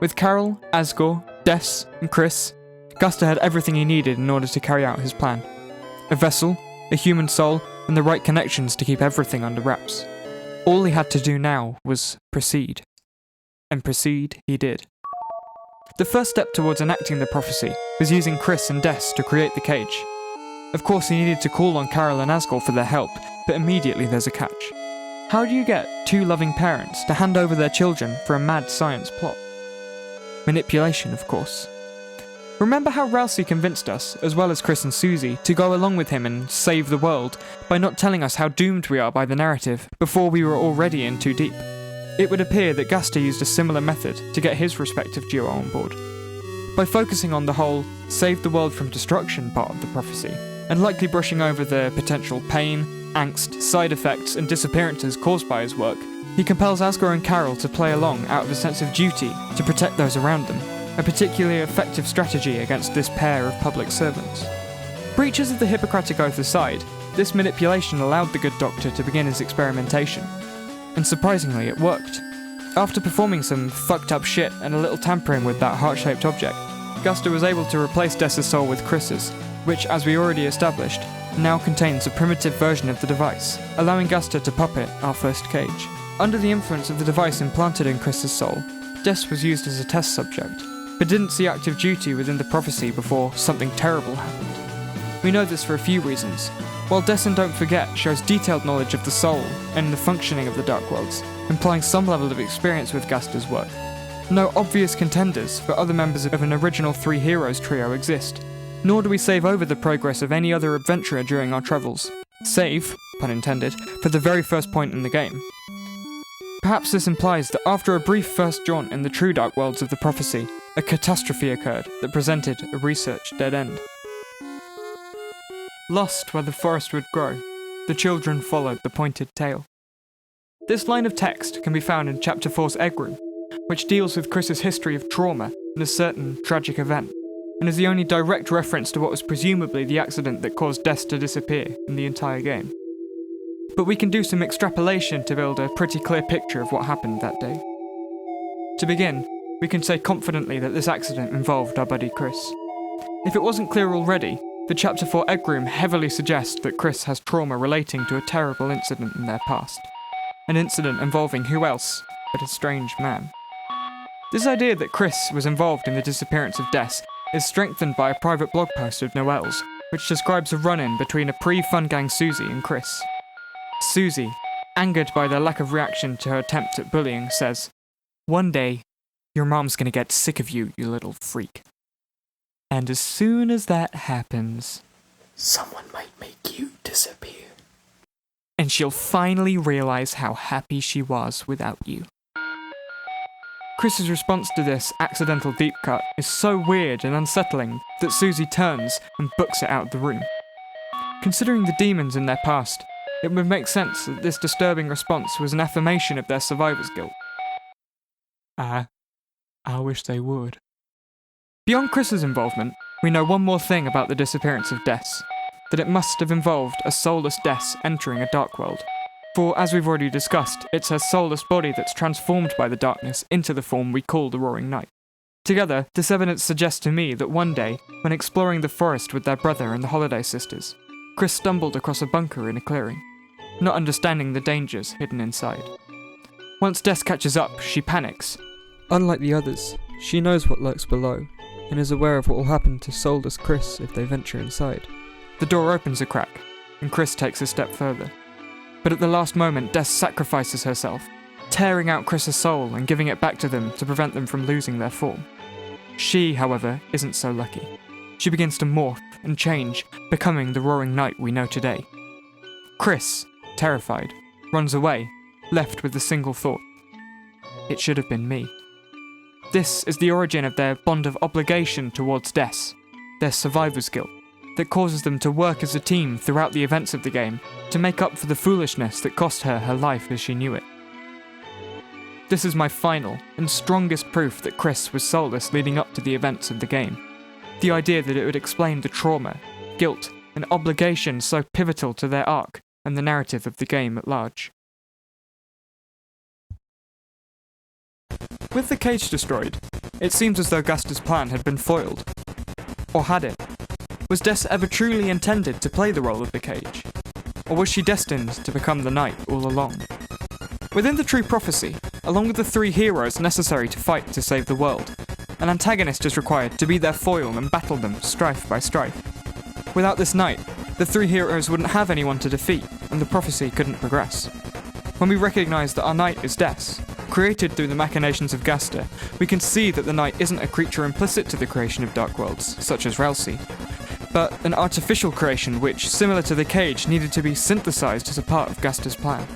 With Carol, Asgore, Des, and Chris, Gaster had everything he needed in order to carry out his plan. A vessel, a human soul, and the right connections to keep everything under wraps. All he had to do now was proceed. And proceed he did. The first step towards enacting the prophecy was using Chris and Des to create the cage. Of course he needed to call on Carol and Asgore for their help, but immediately there's a catch. How do you get two loving parents to hand over their children for a mad science plot? Manipulation, of course. Remember how Rousey convinced us, as well as Chris and Susie, to go along with him and save the world by not telling us how doomed we are by the narrative before we were already in too deep? It would appear that Gaster used a similar method to get his respective duo on board. By focusing on the whole save the world from destruction part of the prophecy, and likely brushing over the potential pain, angst, side effects and disappearances caused by his work, he compels Asgore and Carol to play along out of a sense of duty to protect those around them, a particularly effective strategy against this pair of public servants. Breaches of the Hippocratic Oath aside, this manipulation allowed the good doctor to begin his experimentation. And surprisingly, it worked. After performing some fucked up shit and a little tampering with that heart-shaped object, Gaster was able to replace Des' soul with Chris's, which, as we already established, now contains a primitive version of the device, allowing Gaster to puppet our first cage. Under the influence of the device implanted in Chris's soul, Des was used as a test subject, but didn't see active duty within the prophecy before something terrible happened. We know this for a few reasons. While Des in Don't Forget shows detailed knowledge of the soul and the functioning of the Dark Worlds, implying some level of experience with Gaster's work, no obvious contenders for other members of an original Three Heroes trio exist, nor do we save over the progress of any other adventurer during our travels. Save, pun intended, for the very first point in the game. Perhaps this implies that after a brief first jaunt in the true Dark Worlds of the prophecy, a catastrophe occurred that presented a research dead end. Lost where the forest would grow, the children followed the pointed tail. This line of text can be found in Chapter 4's Egg Room, which deals with Chris's history of trauma and a certain tragic event, and is the only direct reference to what was presumably the accident that caused Des to disappear in the entire game. But we can do some extrapolation to build a pretty clear picture of what happened that day. To begin, we can say confidently that this accident involved our buddy Chris. If it wasn't clear already, the Chapter 4 Egg Room heavily suggests that Chris has trauma relating to a terrible incident in their past. An incident involving who else but a strange man. This idea that Chris was involved in the disappearance of Des is strengthened by a private blog post of Noelle's, which describes a run-in between a pre-Fun Gang Susie and Chris. Susie, angered by their lack of reaction to her attempt at bullying, says, "One day, your mom's gonna get sick of you, you little freak. And as soon as that happens, someone might make you disappear. And she'll finally realise how happy she was without you. Chris's response to this accidental deep cut is so weird and unsettling that Susie turns and books it out of the room. Considering the demons in their past, it would make sense that this disturbing response was an affirmation of their survivor's guilt. I wish they would. Beyond Chris's involvement, we know one more thing about the disappearance of Des, that it must have involved a soulless Des entering a dark world. For, as we've already discussed, it's her soulless body that's transformed by the darkness into the form we call the Roaring Night. Together, this evidence suggests to me that one day, when exploring the forest with their brother and the Holiday sisters, Chris stumbled across a bunker in a clearing, not understanding the dangers hidden inside. Once Des catches up, she panics. Unlike the others, she knows what lurks below, and is aware of what will happen to soulless Chris if they venture inside. The door opens a crack, and Chris takes a step further. But at the last moment, Des sacrifices herself, tearing out Chris's soul and giving it back to them to prevent them from losing their form. She, however, isn't so lucky. She begins to morph and change, becoming the Roaring Night we know today. Chris, terrified, runs away, left with the single thought: it should have been me. This is the origin of their bond of obligation towards Des, their survivor's guilt, that causes them to work as a team throughout the events of the game to make up for the foolishness that cost her her life as she knew it. This is my final and strongest proof that Chris was soulless leading up to the events of the game. The idea that it would explain the trauma, guilt, and obligation so pivotal to their arc and the narrative of the game at large. With the cage destroyed, it seems as though Guster's plan had been foiled. Or had it? Was Des ever truly intended to play the role of the cage? Or was she destined to become the knight all along? Within the true prophecy, along with the three heroes necessary to fight to save the world, an antagonist is required to be their foil and battle them strife by strife. Without this knight, the three heroes wouldn't have anyone to defeat, and the prophecy couldn't progress. When we recognise that our knight is Des, created through the machinations of Gaster, we can see that the knight isn't a creature implicit to the creation of dark worlds, such as Ralsei, but an artificial creation which, similar to the cage, needed to be synthesized as a part of Gaster's plan.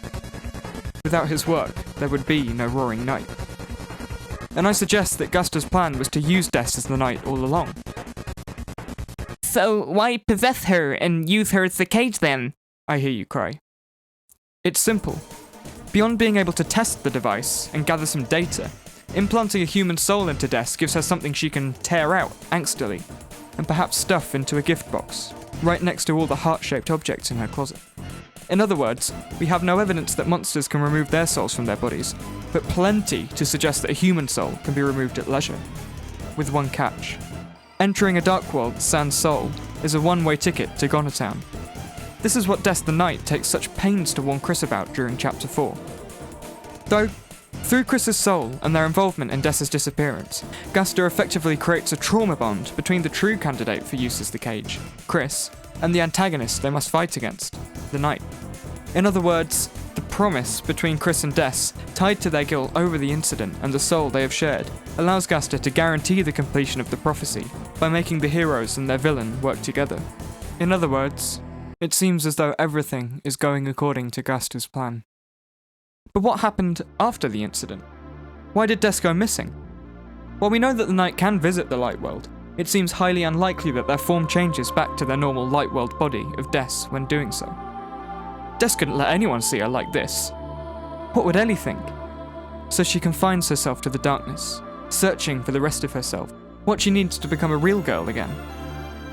Without his work, there would be no Roaring Night. And I suggest that Gaster's plan was to use Des as the knight all along. So why possess her and use her as the cage then? I hear you cry. It's simple. Beyond being able to test the device and gather some data, implanting a human soul into Des gives her something she can tear out angstily, and perhaps stuff into a gift box, right next to all the heart-shaped objects in her closet. In other words, we have no evidence that monsters can remove their souls from their bodies, but plenty to suggest that a human soul can be removed at leisure. With one catch. Entering a dark world sans soul is a one-way ticket to Goner Town. This is what Des the Knight takes such pains to warn Chris about during Chapter 4. Though, through Chris's soul and their involvement in Des's disappearance, Gaster effectively creates a trauma bond between the true candidate for use as the cage, Chris, and the antagonist they must fight against, the Knight. In other words, the promise between Chris and Des, tied to their guilt over the incident and the soul they have shared, allows Gaster to guarantee the completion of the prophecy by making the heroes and their villain work together. In other words, it seems as though everything is going according to Gaster's plan. But what happened after the incident? Why did Des go missing? While we know that the Knight can visit the Light World, it seems highly unlikely that their form changes back to their normal Light World body of Des when doing so. Des couldn't let anyone see her like this. What would Ellie think? So she confines herself to the darkness, searching for the rest of herself, what she needs to become a real girl again.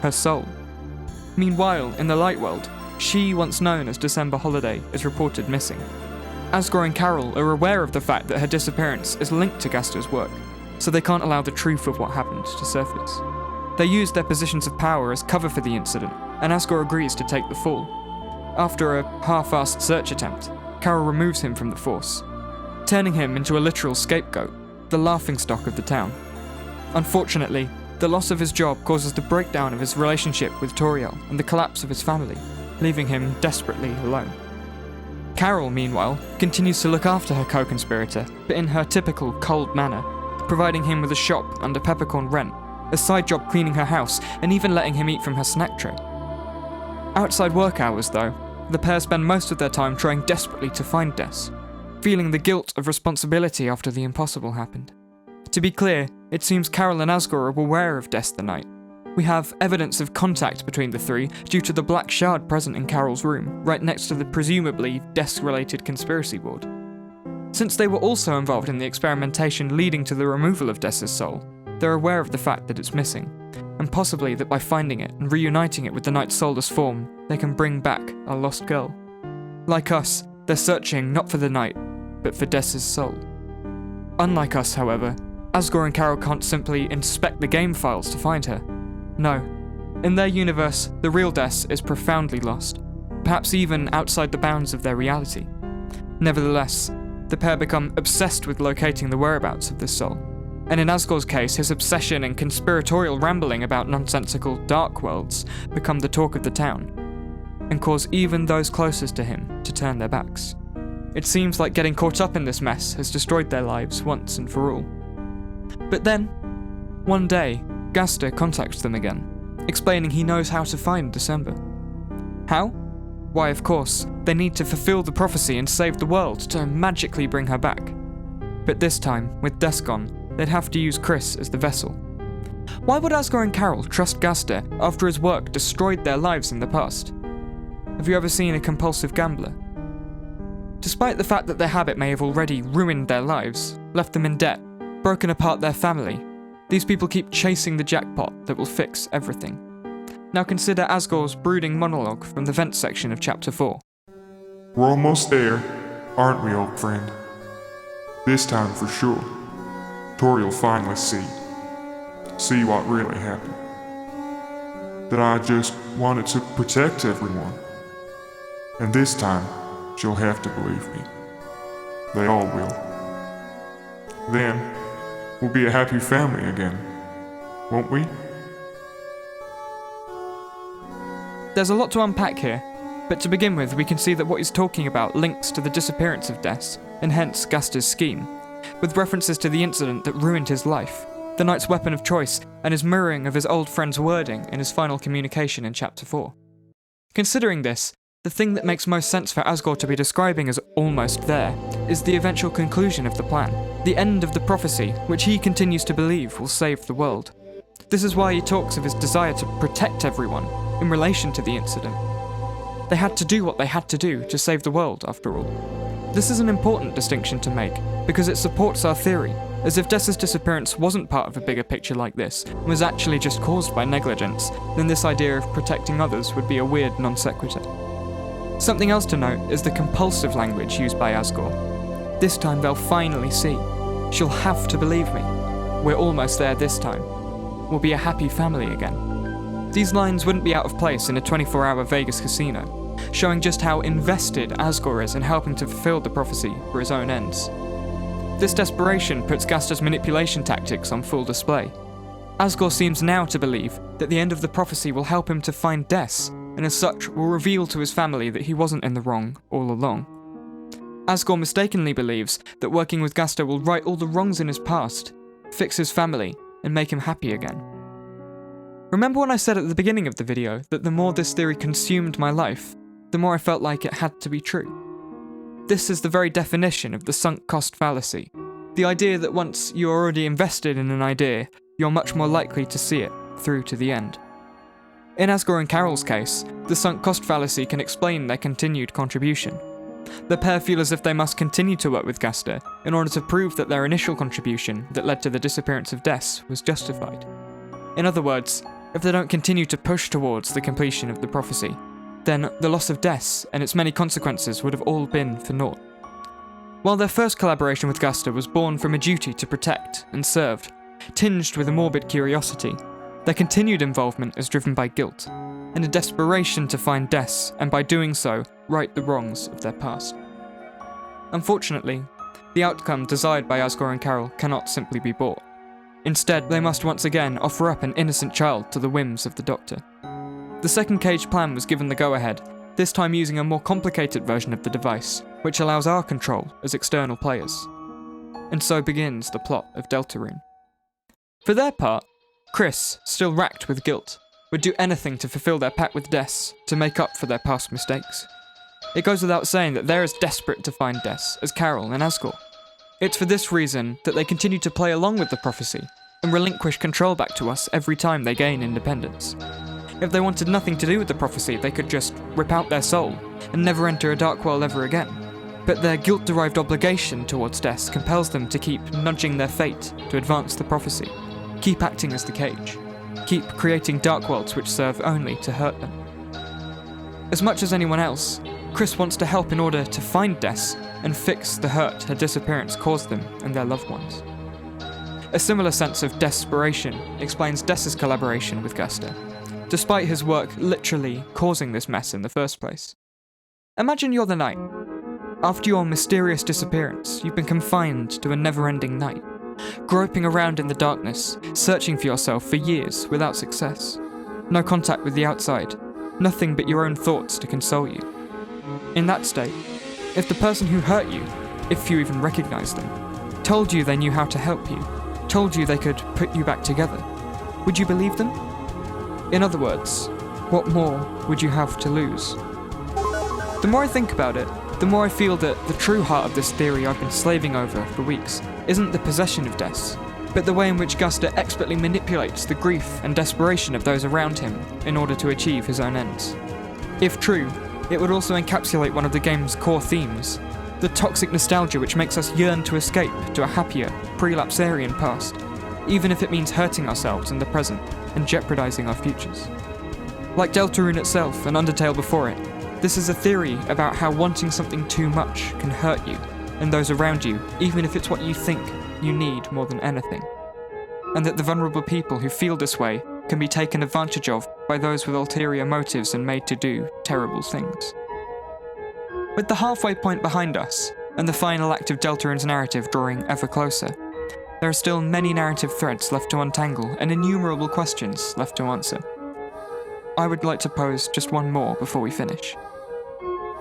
Her soul. Meanwhile, in the Light World, she, once known as December Holiday, is reported missing. Asgore and Carol are aware of the fact that her disappearance is linked to Gaster's work, so they can't allow the truth of what happened to surface. They use their positions of power as cover for the incident, and Asgore agrees to take the fall. After a half-assed search attempt, Carol removes him from the Force, turning him into a literal scapegoat, the laughingstock of the town. Unfortunately, the loss of his job causes the breakdown of his relationship with Toriel and the collapse of his family, leaving him desperately alone. Carol, meanwhile, continues to look after her co-conspirator, but in her typical cold manner, providing him with a shop under peppercorn rent, a side job cleaning her house, and even letting him eat from her snack tray. Outside work hours, though, the pair spend most of their time trying desperately to find Des, feeling the guilt of responsibility after the impossible happened. To be clear, it seems Carol and Asgore are aware of Des the Knight. We have evidence of contact between the three due to the black shard present in Carol's room, right next to the presumably Des-related conspiracy board. Since they were also involved in the experimentation leading to the removal of Des's soul, they're aware of the fact that it's missing, and possibly that by finding it and reuniting it with the Knight's soulless form, they can bring back our lost girl. Like us, they're searching not for the Knight, but for Des's soul. Unlike us, however, Asgore and Carol can't simply inspect the game files to find her. No. In their universe, the real Des is profoundly lost, perhaps even outside the bounds of their reality. Nevertheless, the pair become obsessed with locating the whereabouts of this soul, and in Asgore's case, his obsession and conspiratorial rambling about nonsensical dark worlds become the talk of the town, and cause even those closest to him to turn their backs. It seems like getting caught up in this mess has destroyed their lives once and for all. But then, one day, Gaster contacts them again, explaining he knows how to find December. How? Why, of course, they need to fulfill the prophecy and save the world to magically bring her back. But this time, with Des gone, they'd have to use Chris as the vessel. Why would Asgore and Carol trust Gaster after his work destroyed their lives in the past? Have you ever seen a compulsive gambler? Despite the fact that their habit may have already ruined their lives, left them in debt, broken apart their family, these people keep chasing the jackpot that will fix everything. Now consider Asgore's brooding monologue from the vent section of Chapter 4. We're almost there, aren't we, old friend? This time for sure. Tori'll finally see what really happened. That I just wanted to protect everyone. And this time, she'll have to believe me. They all will. Then, we'll be a happy family again, won't we? There's a lot to unpack here, but to begin with, we can see that what he's talking about links to the disappearance of Des, and hence Gaster's scheme, with references to the incident that ruined his life, the Knight's weapon of choice, and his mirroring of his old friend's wording in his final communication in Chapter 4. Considering this, the thing that makes most sense for Asgore to be describing as almost there is the eventual conclusion of the plan, the end of the prophecy, which he continues to believe will save the world. This is why he talks of his desire to protect everyone in relation to the incident. They had to do what they had to do to save the world, after all. This is an important distinction to make, because it supports our theory, as if Des's disappearance wasn't part of a bigger picture like this, and was actually just caused by negligence, then this idea of protecting others would be a weird non sequitur. Something else to note is the compulsive language used by Asgore. This time they'll finally see. She'll have to believe me. We're almost there this time. We'll be a happy family again. These lines wouldn't be out of place in a 24-hour Vegas casino, showing just how invested Asgore is in helping to fulfill the prophecy for his own ends. This desperation puts Gaster's manipulation tactics on full display. Asgore seems now to believe that the end of the prophecy will help him to find Des, and as such will reveal to his family that he wasn't in the wrong all along. Asgore mistakenly believes that working with Gaster will right all the wrongs in his past, fix his family, and make him happy again. Remember when I said at the beginning of the video that the more this theory consumed my life, the more I felt like it had to be true? This is the very definition of the sunk cost fallacy, the idea that once you're already invested in an idea, you're much more likely to see it through to the end. In Asgore and Carol's case, the sunk cost fallacy can explain their continued contribution. The pair feel as if they must continue to work with Gaster in order to prove that their initial contribution that led to the disappearance of Des was justified. In other words, if they don't continue to push towards the completion of the prophecy, then the loss of Des and its many consequences would have all been for naught. While their first collaboration with Gaster was born from a duty to protect and serve, tinged with a morbid curiosity, their continued involvement is driven by guilt, and a desperation to find Des, and by doing so, right the wrongs of their past. Unfortunately, the outcome desired by Asgore and Carol cannot simply be bought. Instead, they must once again offer up an innocent child to the whims of the Doctor. The second cage plan was given the go-ahead, this time using a more complicated version of the device, which allows our control as external players. And so begins the plot of Deltarune. For their part, Chris, still racked with guilt, would do anything to fulfill their pact with Des, to make up for their past mistakes. It goes without saying that they're as desperate to find Des as Carol and Asgore. It's for this reason that they continue to play along with the prophecy, and relinquish control back to us every time they gain independence. If they wanted nothing to do with the prophecy, they could just rip out their soul, and never enter a dark world ever again. But their guilt-derived obligation towards Des compels them to keep nudging their fate to advance the prophecy, keep acting as the cage, keep creating dark worlds which serve only to hurt them. As much as anyone else, Chris wants to help in order to find Des and fix the hurt her disappearance caused them and their loved ones. A similar sense of desperation explains Des's collaboration with Guster, despite his work literally causing this mess in the first place. Imagine you're the Knight. After your mysterious disappearance, you've been confined to a never-ending night, groping around in the darkness, searching for yourself for years without success. No contact with the outside, nothing but your own thoughts to console you. In that state, if the person who hurt you, if you even recognized them, told you they knew how to help you, told you they could put you back together, would you believe them? In other words, what more would you have to lose? The more I think about it, the more I feel that the true heart of this theory I've been slaving over for weeks isn't the possession of Des, but the way in which Guster expertly manipulates the grief and desperation of those around him in order to achieve his own ends. If true, it would also encapsulate one of the game's core themes, the toxic nostalgia which makes us yearn to escape to a happier, pre-lapsarian past, even if it means hurting ourselves in the present and jeopardizing our futures. Like Deltarune itself and Undertale before it, this is a theory about how wanting something too much can hurt you and those around you, even if it's what you think you need more than anything. And that the vulnerable people who feel this way can be taken advantage of by those with ulterior motives and made to do terrible things. With the halfway point behind us, and the final act of Deltarune's narrative drawing ever closer, there are still many narrative threads left to untangle and innumerable questions left to answer. I would like to pose just one more before we finish.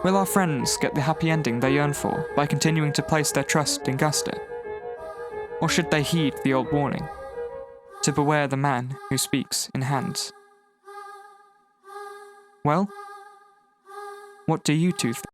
Will our friends get the happy ending they yearn for by continuing to place their trust in Guster? Or should they heed the old warning, to beware the man who speaks in hands? Well, what do you two think?